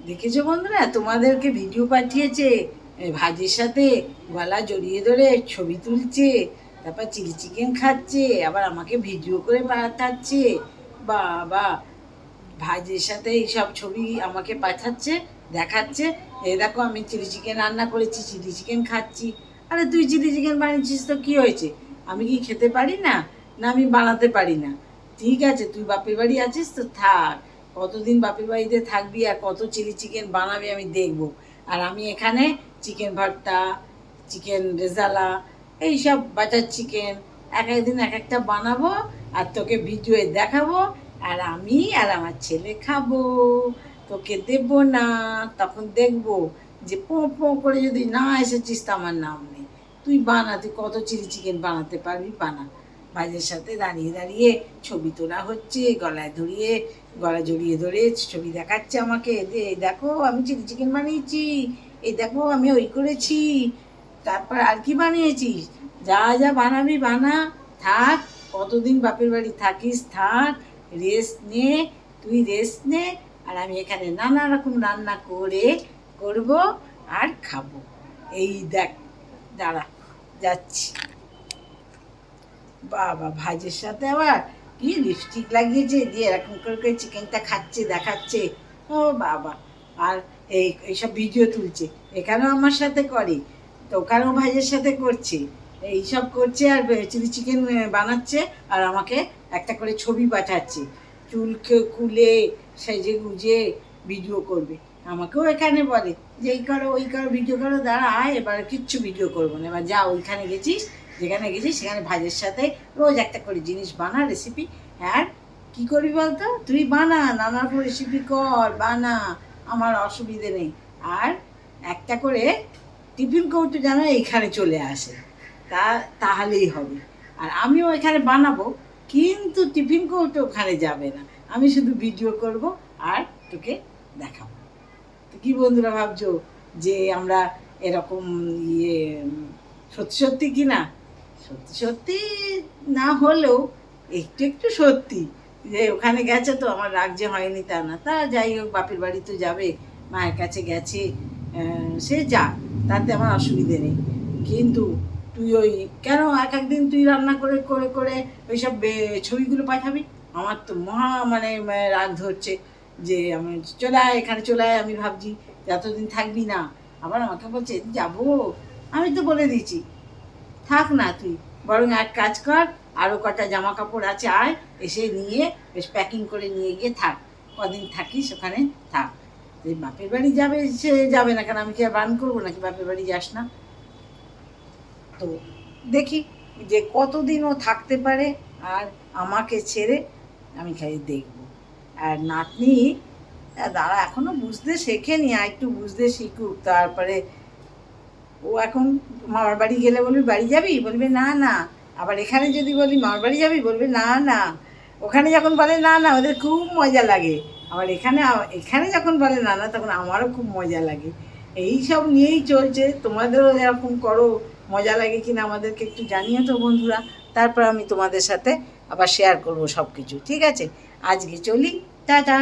দেখেছো বন্ধুরা, তোমাদেরকে ভিডিও পাঠিয়েছে ভাজির সাথে গলা জড়িয়ে ধরে ছবি তুলছে, তারপর চিলি চিকেন খাচ্ছে, আবার আমাকে ভিডিও করে পাঠাচ্ছে। বাবা, ভাজির সাথে এইসব ছবি আমাকে পাঠাচ্ছে, দেখাচ্ছে। এই দেখো আমি চিলি চিকেন রান্না করেছি, চিলি চিকেন খাচ্ছি। আরে তুই চিলি চিকেন বানিয়েছিস তো কী হয়েছে? আমি কি খেতে পারি না? না আমি বানাতে পারি না? ঠিক আছে, তুই বাপের বাড়ি আছিস তো থাক, কতদিন বাপের বাড়িতে থাকবি আর কত চিলি চিকেন বানাবি আমি দেখব। আর আমি এখানে চিকেন ভর্তা, চিকেন রেজালা, এইসব বাটার চিকেন এক একদিন এক একটা বানাবো আর তোকে ভিডিওয়ে দেখাবো। আর আমি আর আমার ছেলে খাবো, তোকে দেব না। তখন দেখবো যে পো পো করে যদি না এসেছিস তো আমার নাম নেই। তুই বানা, তুই কত চিলি চিকেন বানাতে পারবি বানা। ভাইয়ের সাথে দাঁড়িয়ে দাঁড়িয়ে ছবি তোলা হচ্ছে, গলায় ধরিয়ে গলা জড়িয়ে ধরে ছবি দেখাচ্ছে আমাকে, এই দেখো আমি চিলি চিকেন বানিয়েছি, এই দেখো আমি ওই করেছি। তারপর আর কি বানিয়েছিস? যা যা বানাবি বানা, থাক, কতদিন বাপের বাড়ি থাকিস থাক, রেস্ট নে, তুই রেস্ট নে। আর আমি এখানে নানা রকম রান্না করব আর খাবো। এই দেখ, দাঁড়া, যাচ্ছি। বাবা, ভাইয়ের সাথে আবার কি লিপস্টিক লাগিয়েছে, দিয়ে এরকম করে চিকেনটা খাচ্ছে দেখাচ্ছে। ও বাবা, আর এইসব ভিডিও তুলছে, এখানেও আমার সাথে করে, তো ওখানেও ভাইয়ের সাথে করছে, এইসব করছে আর চিলি চিকেন বানাচ্ছে আর আমাকে একটা করে ছবি পাঠাচ্ছে, চুলকে খুলে সেজে গুজে ভিডিও করবে। আমাকেও এখানে বলে যে এই করো ওই করো, ভিডিও করো, দাঁড়া আয়, এবার কিচ্ছু ভিডিও করবো না, এবার যা ওইখানে গেছিস, যেখানে গেছিস সেখানে ভাইয়ের সাথে রোজ একটা করে জিনিস বানা, রেসিপি। আর কি করবি বলতো, তুই বানা, নানা রকম রেসিপি কর, বানা, আমার অসুবিধে নেই। আর একটা করে টিফিন কৌটো যেন এইখানে চলে আসে, তাহলেই হবে। আর আমিও এখানে বানাবো, কিন্তু টিফিন কৌটো ওখানে যাবে না, আমি শুধু ভিডিও করব আর তোকে দেখাবো। তো কি বন্ধুরা ভাবছো যে আমরা এরকম ইয়ে সত্যি সত্যি কি না? সত্যি সত্যি না হলেও একটু একটু সত্যি, যে ওখানে গেছে তো আমার রাগ যে হয়নি তা না। তা যাই হোক, বাপের বাড়ি তো যাবে, মায়ের কাছে গেছে, সে যা, তাতে আমার অসুবিধে নেই। কিন্তু তুই ওই কেন এক একদিন তুই রান্না করে করে করে ওইসব ছবিগুলো পাঠাবি? আমার তো মহা মানে রাগ ধরছে যে আমি চলে আয়, এখানে চলে আয়। আমি ভাবছি এতদিন থাকবি না, আবার আমাকে বলছে যাবো। আমি তো বলে দিয়েছি থাক না, তুই বরং এক কাজ কর, আরও কটা জামা কাপড় আছে আয়, এসে নিয়ে বেশ প্যাকিং করে নিয়ে গিয়ে থাক, কদিন থাকিস ওখানে থাক। তুই বাপের বাড়ি যাবে, সে যাবে না কেন, আমি কি আর বারণ করবো নাকি বাপের বাড়ি যাস না? তো দেখি যে কতদিন ও থাকতে পারে আর আমাকে ছেড়ে, আমি খালি দেখব। আর নাতনি দাঁড়া, এখনো বুঝতে শেখেনি, আর একটু বুঝতে শিখুক, তারপরে ও এখন মামার বাড়ি গেলে বলবি বাড়ি যাবি, বলবে না না। আবার এখানে যদি বলি মামার বাড়ি যাবি, বলবে না না। ওখানে যখন বলে না না, ওদের খুব মজা লাগে। আবার এখানে এখানে যখন বলে না না, তখন আমারও খুব মজা লাগে। এই সব নিয়েই চলছে। তোমাদেরও এরকম করো, মজা লাগে কিনা আমাদেরকে একটু জানিও তো বন্ধুরা। তারপর আমি তোমাদের সাথে আবার শেয়ার করবো সব কিছু, ঠিক আছে? আজকে চলি, টাটা।